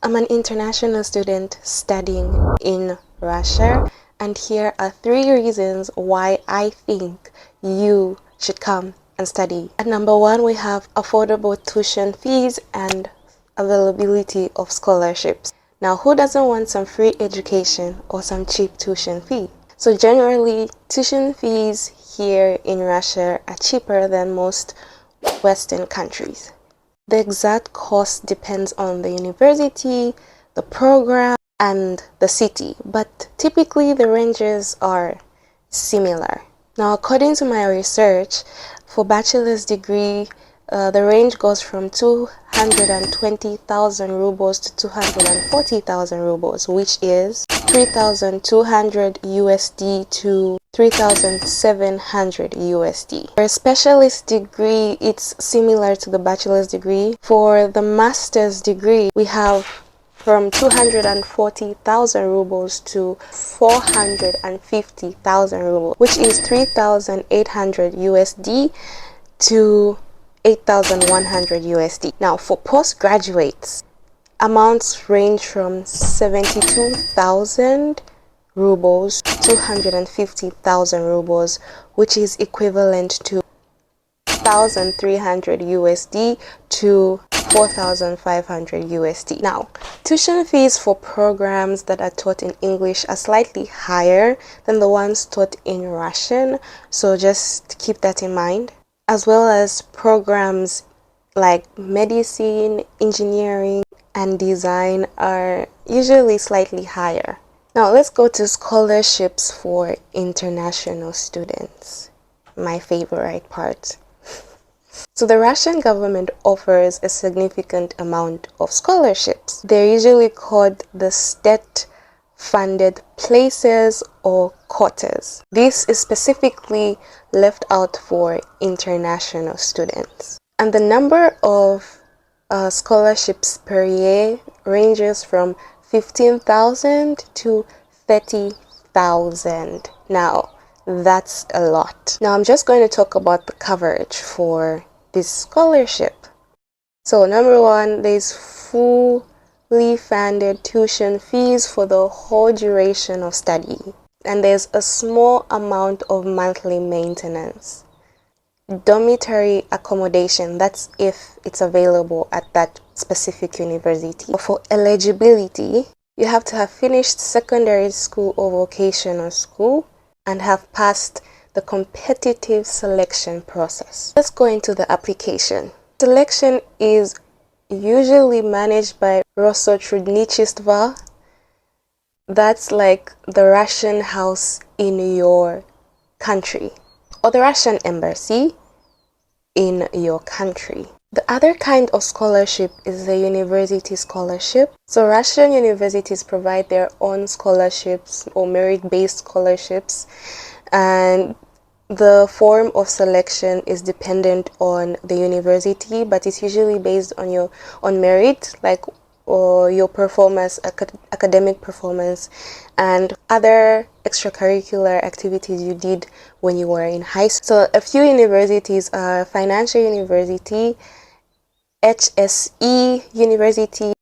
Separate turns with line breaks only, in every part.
I'm an international student studying in Russia, and here are 3 reasons why I think you should come and study. At number one, we have affordable tuition fees and availability of scholarships. Now, who doesn't want some free education or some cheap tuition fee? So generally, tuition fees here in Russia are cheaper than most Western countries. The exact cost depends on the university, the program, and the city, but typically the ranges are similar. Now, according to my research, for bachelor's degree, the range goes from 220,000 rubles to 240,000 rubles, which is 3,200 USD to 3,700 USD. For a specialist degree, it's similar to the bachelor's degree. For the master's degree, we have from 240,000 rubles to 450,000 rubles, which is 3,800 USD to 8,100 USD. Now, for postgraduates, amounts range from 72,000 rubles, 250,000 rubles, which is equivalent to 1,300 USD to 4,500 USD. Now, tuition fees for programs that are taught in English are slightly higher than the ones taught in Russian, so just keep that in mind. As well as programs like medicine, engineering, and design are usually slightly higher. Now let's go to scholarships for international students, my favorite part. So the Russian government offers a significant amount of scholarships. They're usually called the state-funded places or quotas. This is specifically left out for international students. And the number of scholarships per year ranges from 15,000 to 30,000. Now, that's a lot. Now, I'm just going to talk about the coverage for this scholarship. So, number one, there's fully funded tuition fees for the whole duration of study. And there's a small amount of monthly maintenance. Dormitory accommodation, that's if it's available at that specific university. For eligibility, you have to have finished secondary school or vocational school and have passed the competitive selection process. Let's go into the application. Selection is usually managed by Rosotrudnichestvo. That's like the Russian house in your country, or the Russian embassy in your country. The other kind of scholarship is the university scholarship. So Russian universities provide their own scholarships or merit-based scholarships, and the form of selection is dependent on the university, but it's usually based on merit, like or your performance, academic performance, and other extracurricular activities you did when you were in high school. So a few universities are Financial University, HSE University,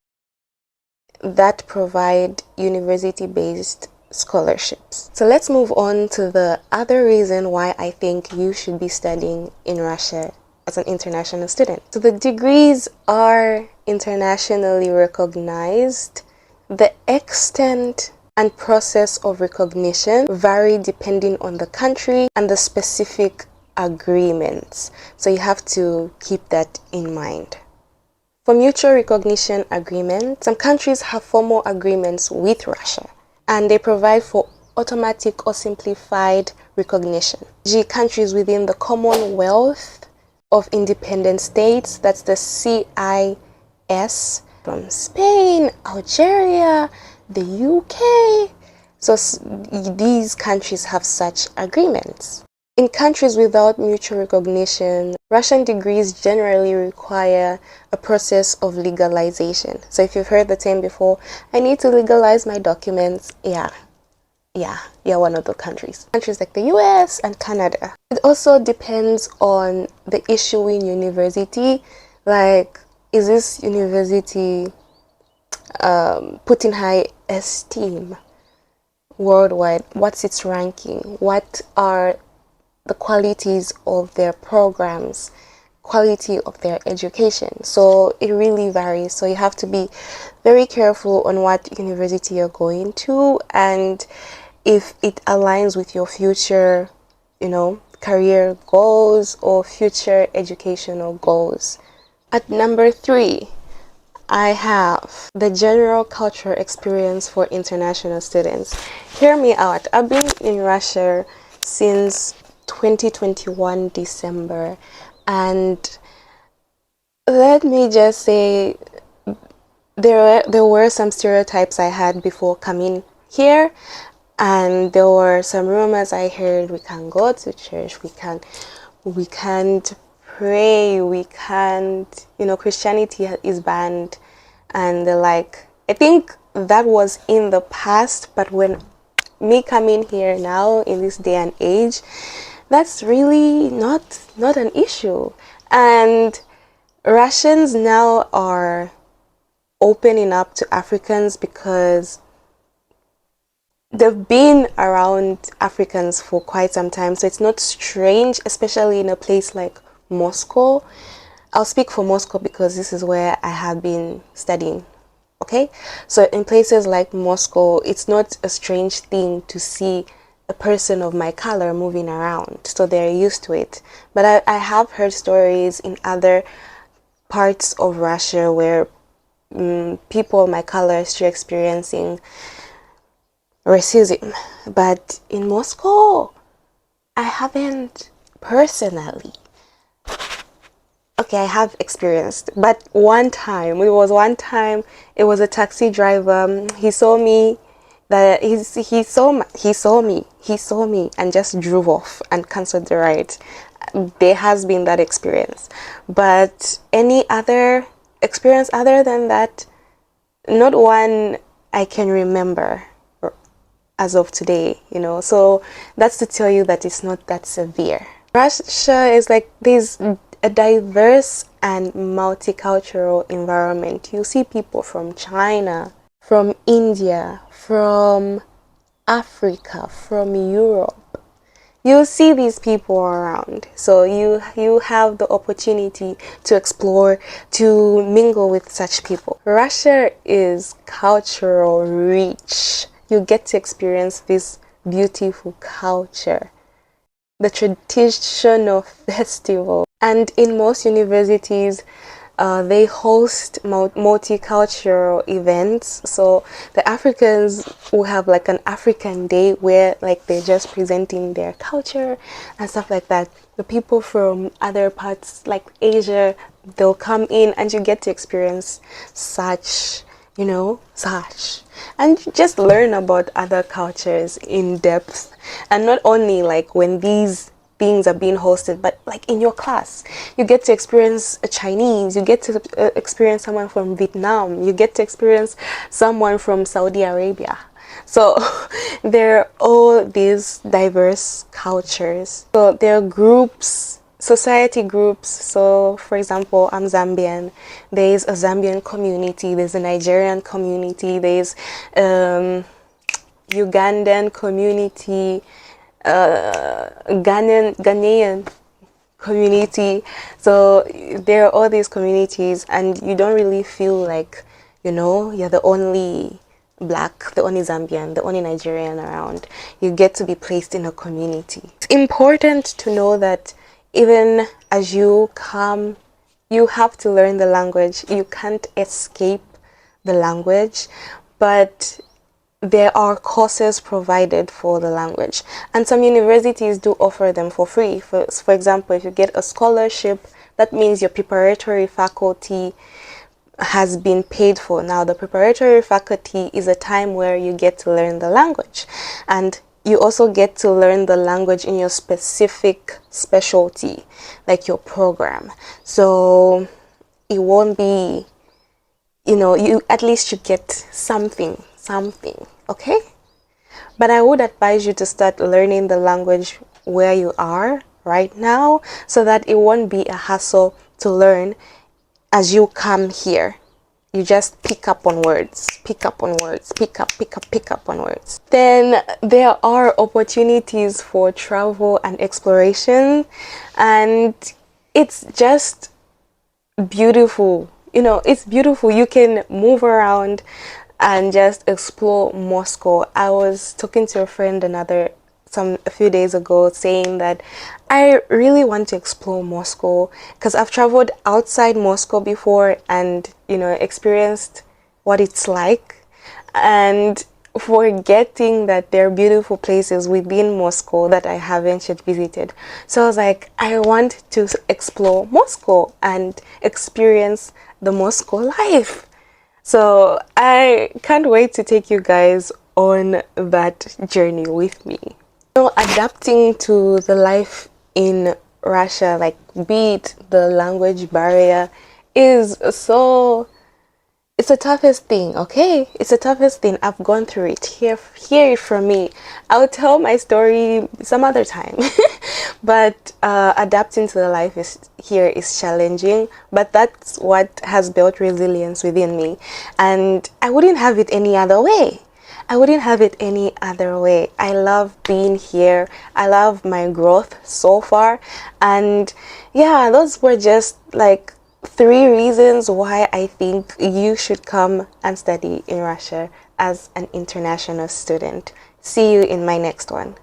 that provide university-based scholarships. So let's move on to the other reason why I think you should be studying in Russia as an international student. So the degrees are internationally recognized. The extent and process of recognition vary depending on the country and the specific agreements. So you have to keep that in mind. For mutual recognition agreements, some countries have formal agreements with Russia, and they provide for automatic or simplified recognition. Countries within the Commonwealth of Independent States, that's the CIS, from Spain, Algeria, the UK. So these countries have such agreements. In countries without mutual recognition, Russian degrees generally require a process of legalization. So if you've heard the term before, I need to legalize my documents, you're one of the countries. Countries like the US and Canada. It also depends on the issuing university. Like, is this university put in high esteem worldwide. What's its ranking? What are the qualities of their programs, quality of their education? So it really varies. So you have to be very careful on what university you're going to, and if it aligns with your future, career goals or future educational goals. At number 3, I have the general cultural experience for international students. Hear me out. I've been in Russia since 2021 December, and let me just say there were some stereotypes I had before coming here, and there were some rumors I heard. We can go to church, we can't pray, we can't, Christianity is banned, and like, I think that was in the past, but when me coming here now in this day and age, that's really not an issue. And Russians now are opening up to Africans because they've been around Africans for quite some time, so it's not strange, especially in a place like Moscow. I'll speak for Moscow because this is where I have been studying. Okay, so in places like Moscow, it's not a strange thing to see a person of my color moving around, so they're used to it. But I have heard stories in other parts of Russia where people of my color are still experiencing racism. But in Moscow, I haven't personally. Okay, I have experienced, but one time, it was a taxi driver. He saw me, that he saw me and just drove off and canceled the ride. There has been that experience, but any other experience other than that, not one I can remember as of today, so that's to tell you that it's not that severe. Russia is like, there's a diverse and multicultural environment. You see people from China, from India, from Africa, from Europe. You see these people around, so you have the opportunity to explore, to mingle with such people. Russia is cultural rich. You get to experience this beautiful culture, the traditional festival. And in most universities, they host multicultural events. So the Africans will have like an African day where like they're just presenting their culture and stuff like that. The people from other parts like Asia, they'll come in and you get to experience such, and just learn about other cultures in depth. And not only like when these things are being hosted, but like in your class, you get to experience a Chinese, you get to experience someone from Vietnam, you get to experience someone from Saudi Arabia. So there are all these diverse cultures. So there are groups, society groups. So for example, I'm Zambian. There's a Zambian community, there's a Nigerian community, there's Ugandan community, Ghanaian community. So there are all these communities, and you don't really feel like, you're the only Black, the only Zambian, the only Nigerian around. You get to be placed in a community. It's important to know that even as you come, you have to learn the language. You can't escape the language, but there are courses provided for the language, and some universities do offer them for free. For example, if you get a scholarship, that means your preparatory faculty has been paid for. Now, the preparatory faculty is a time where you get to learn the language, and you also get to learn the language in your specific specialty, like your program. So it won't be, you at least you get something, okay? But I would advise you to start learning the language where you are right now, so that it won't be a hassle to learn as you come here. you just pick up on words, pick up on words, pick up on words. Then there are opportunities for travel and exploration, and it's just beautiful. You know, it's beautiful. You can move around and just explore Moscow. I was talking to a friend a few days ago, saying that I really want to explore Moscow because I've traveled outside Moscow before and, you know, experienced what it's like, and forgetting that there are beautiful places within Moscow that I haven't yet visited. So I was like, I want to explore Moscow and experience the Moscow life. So I can't wait to take you guys on that journey with me. You know, adapting to the life in Russia, like be it the language barrier, is so, it's the toughest thing, okay? It's the toughest thing. I've gone through it. Hear it from me. I'll tell my story some other time. But adapting to the life here is challenging, but that's what has built resilience within me. And I wouldn't have it any other way. I wouldn't have it any other way. I love being here. I love my growth so far. And yeah, those were just like 3 reasons why I think you should come and study in Russia as an international student. See you in my next one.